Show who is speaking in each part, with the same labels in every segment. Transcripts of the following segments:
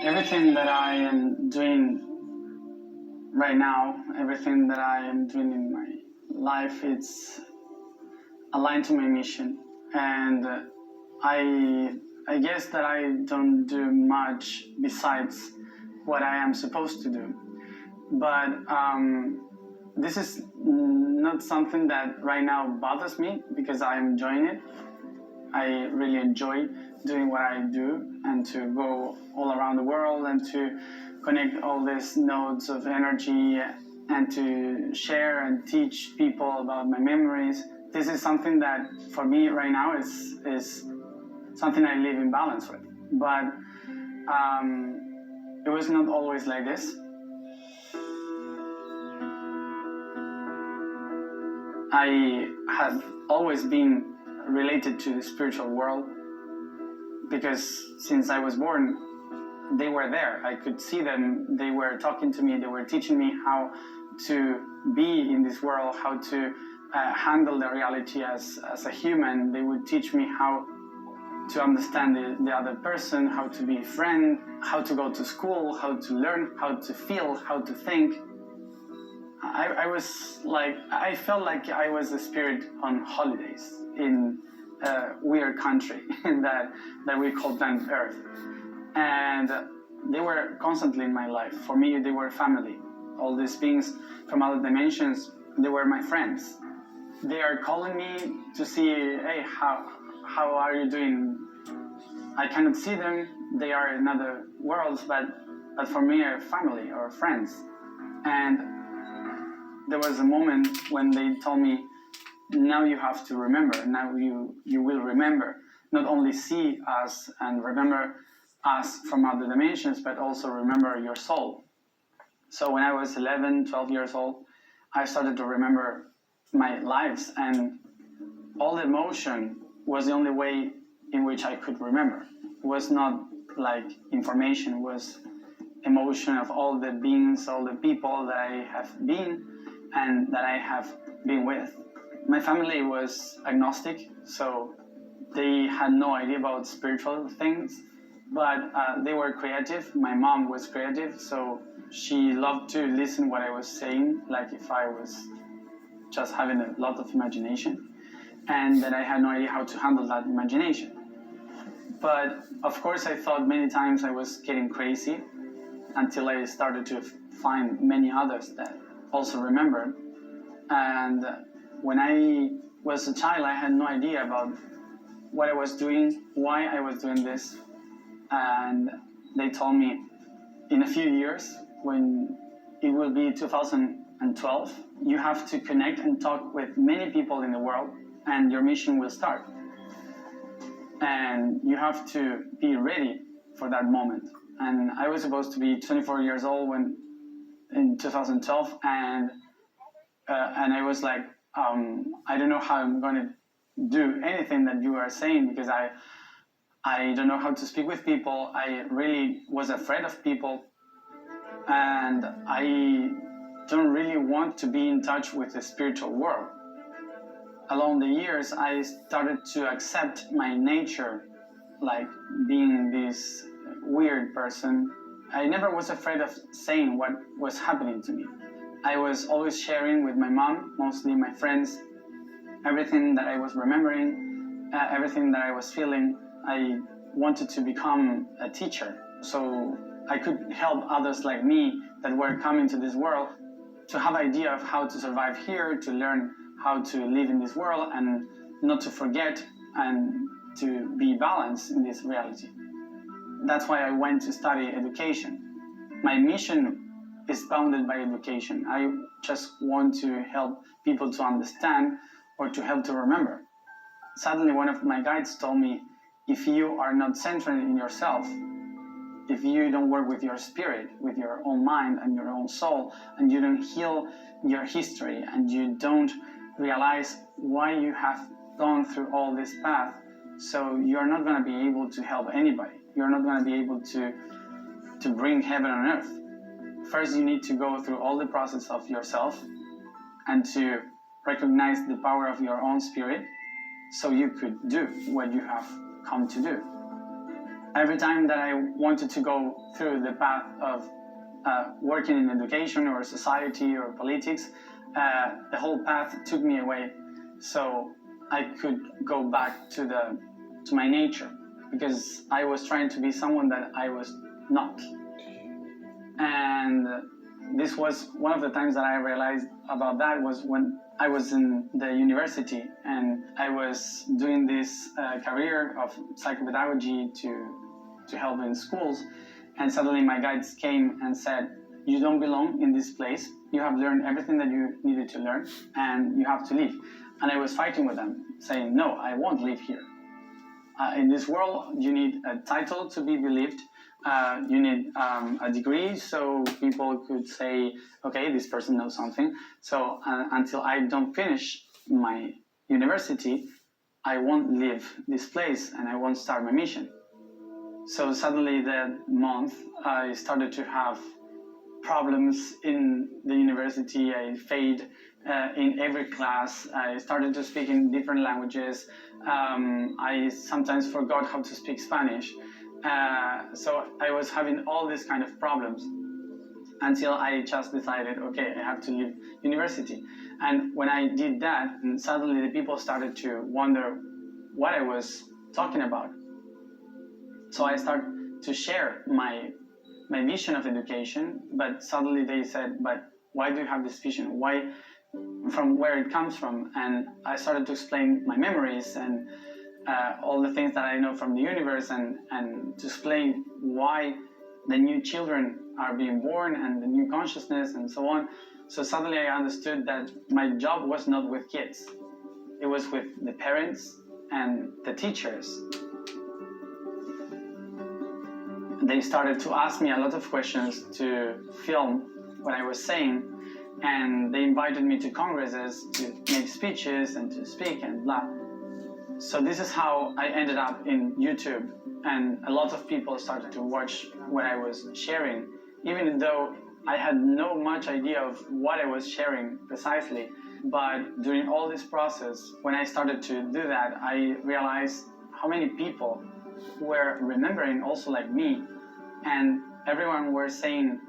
Speaker 1: Everything that I am doing right now, everything that I am doing in my life, it's aligned to my mission. And I guess that I don't do much besides what I am supposed to do. But this is not something that right now bothers me because I am enjoying it. I really enjoy doing what I do and to go all around the world and to connect all these nodes of energy and to share and teach people about my memories. This is something that for me right now is something I live in balance with. But it was not always like this. I have always been related to the spiritual world because since I was born, they were there. I could see them. They were talking to me. They were teaching me how to be in this world, how to handle the reality as a human. They would teach me how to understand the other person, how to be a friend, how to go to school, how to learn, how to feel, how to think. I felt like I was a spirit on holidays in a weird country that we call planet Earth. And they were constantly in my life. For me, they were family. All these beings from other dimensions, they were my friends. They are calling me to see, hey, how are you doing? I cannot see them. They are in other worlds, but for me, are family or friends. And there was a moment when they told me, now you have to remember, now you will remember, not only see us and remember us from other dimensions, but also remember your soul. So when I was 11, 12 years old, I started to remember my lives, and all the emotion was the only way in which I could remember. It was not like information, it was emotion of all the beings, all the people that I have been and that I have been with. My family was agnostic, so they had no idea about spiritual things, but they were creative. My mom was creative, so she loved to listen what I was saying, like if I was just having a lot of imagination, and that I had no idea how to handle that imagination. But of course, I thought many times I was getting crazy until I started to find many others that also remembered. And when I was a child, I had no idea about what I was doing, why I was doing this. And they told me in a few years, when it will be 2012, you have to connect and talk with many people in the world, and your mission will start. And you have to be ready for that moment. And I was supposed to be 24 years old in 2012, and I was like, I don't know how I'm going to do anything that you are saying, because I don't know how to speak with people. I really was afraid of people, and I don't really want to be in touch with the spiritual world. Along the years, I started to accept my nature, like being this weird person. I never was afraid of saying what was happening to me. I was always sharing with my mom, mostly my friends, everything that I was remembering, everything that I was feeling. I wanted to become a teacher, so I could help others like me that were coming to this world to have an idea of how to survive here, to learn how to live in this world and not to forget and to be balanced in this reality. That's why I went to study education. My mission is bounded by education. I just want to help people to understand or to help to remember. Suddenly, one of my guides told me, if you are not centered in yourself, if you don't work with your spirit, with your own mind and your own soul, and you don't heal your history, and you don't realize why you have gone through all this path, so you're not going to be able to help anybody. You're not going to be able to bring heaven on earth. First, you need to go through all the process of yourself and to recognize the power of your own spirit so you could do what you have come to do. every time that I wanted to go through the path of working in education or society or politics, the whole path took me away. So I could go back to my nature, because I was trying to be someone that I was not. And this was one of the times that I realized about that, was when I was in the university and I was doing this career of psychopedagogy to help in schools. And suddenly my guides came and said, you don't belong in this place. You have learned everything that you needed to learn and you have to leave. And I was fighting with them, saying, no, I won't live here. In this world, you need a title to be believed. You need a degree so people could say, okay, this person knows something. So until I don't finish my university, I won't leave this place and I won't start my mission. So suddenly that month, I started to have problems in the university. I failed in every class. I started to speak in different languages. I sometimes forgot how to speak Spanish. So I was having all these kind of problems until I just decided, okay, I have to leave university. And when I did that, and suddenly the people started to wonder what I was talking about. So I started to share my vision of education, but suddenly they said, but why do you have this vision? Why, from where it comes from? And I started to explain my memories and all the things that I know from the universe, and to explain why the new children are being born and the new consciousness and so on. So suddenly I understood that my job was not with kids. It was with the parents and the teachers. They started to ask me a lot of questions to film what I was saying, and they invited me to congresses to make speeches and to speak and blah. So this is how I ended up in YouTube, and a lot of people started to watch what I was sharing, even though I had no much idea of what I was sharing precisely. But during all this process, when I started to do that, I realized how many people were remembering also like me, and everyone were saying,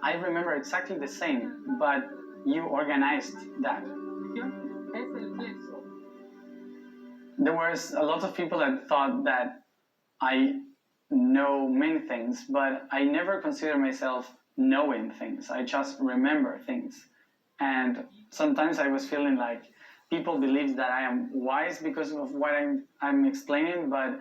Speaker 1: I remember exactly the same, but you organized that. There was a lot of people that thought that I know many things, but I never consider myself knowing things. I just remember things. And sometimes I was feeling like people believe that I am wise because of what I'm explaining, but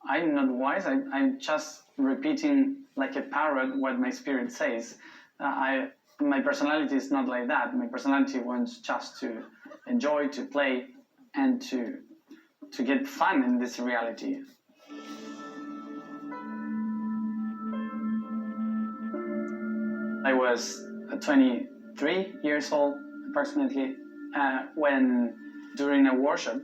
Speaker 1: I'm not wise. I'm just repeating like a parrot what my spirit says. My personality is not like that. My personality wants just to enjoy, to play, and to get fun in this reality. I was 23 years old, approximately, when during a workshop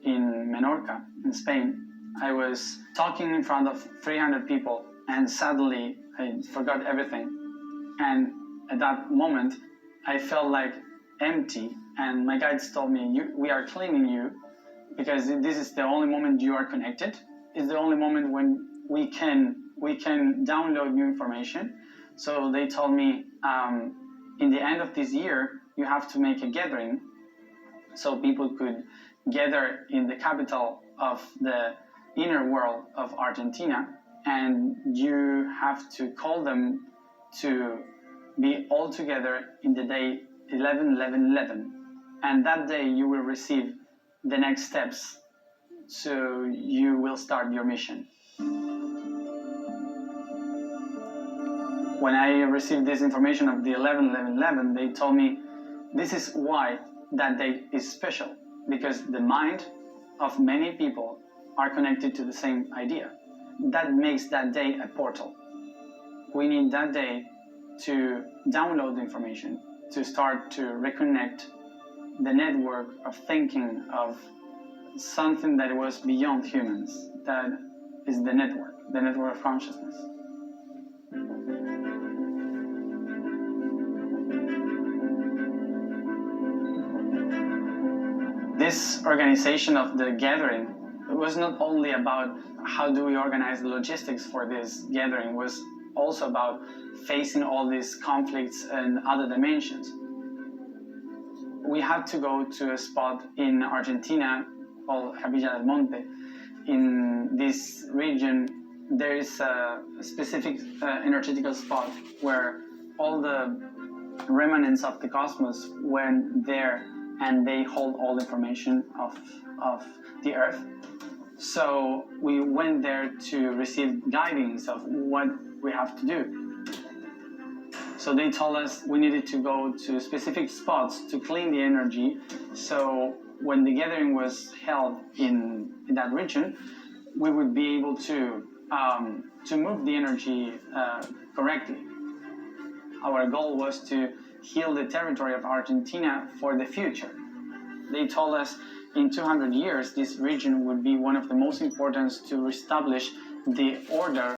Speaker 1: in Menorca, in Spain, I was talking in front of 300 people, and suddenly I forgot everything. And at that moment, I felt like empty, and my guides told me, we are cleaning you, because this is the only moment you are connected. It's the only moment when we can download new information. So they told me, in the end of this year, you have to make a gathering so people could gather in the capital of the inner world of Argentina, and you have to call them to be all together in the day 11-11-11. And that day you will receive the next steps, so you will start your mission. When I received this information of the 11-11-11, they told me this is why that day is special, because the mind of many people are connected to the same idea. That makes that day a portal. We need that day to download the information, to start to reconnect the network of thinking of something that was beyond humans. That is the network of consciousness. This organization of the gathering it was not only about how do we organize the logistics for this gathering, it was also about facing all these conflicts and other dimensions. We had to go to a spot in Argentina called Capilla del Monte. In this region, there is a specific energetical spot where all the remnants of the cosmos went there, and they hold all the information of the Earth. So we went there to receive guidance of what we have to do. So they told us we needed to go to specific spots to clean the energy. So when the gathering was held in that region, we would be able to move the energy correctly. Our goal was to heal the territory of Argentina for the future. They told us in 200 years, this region would be one of the most important to reestablish the order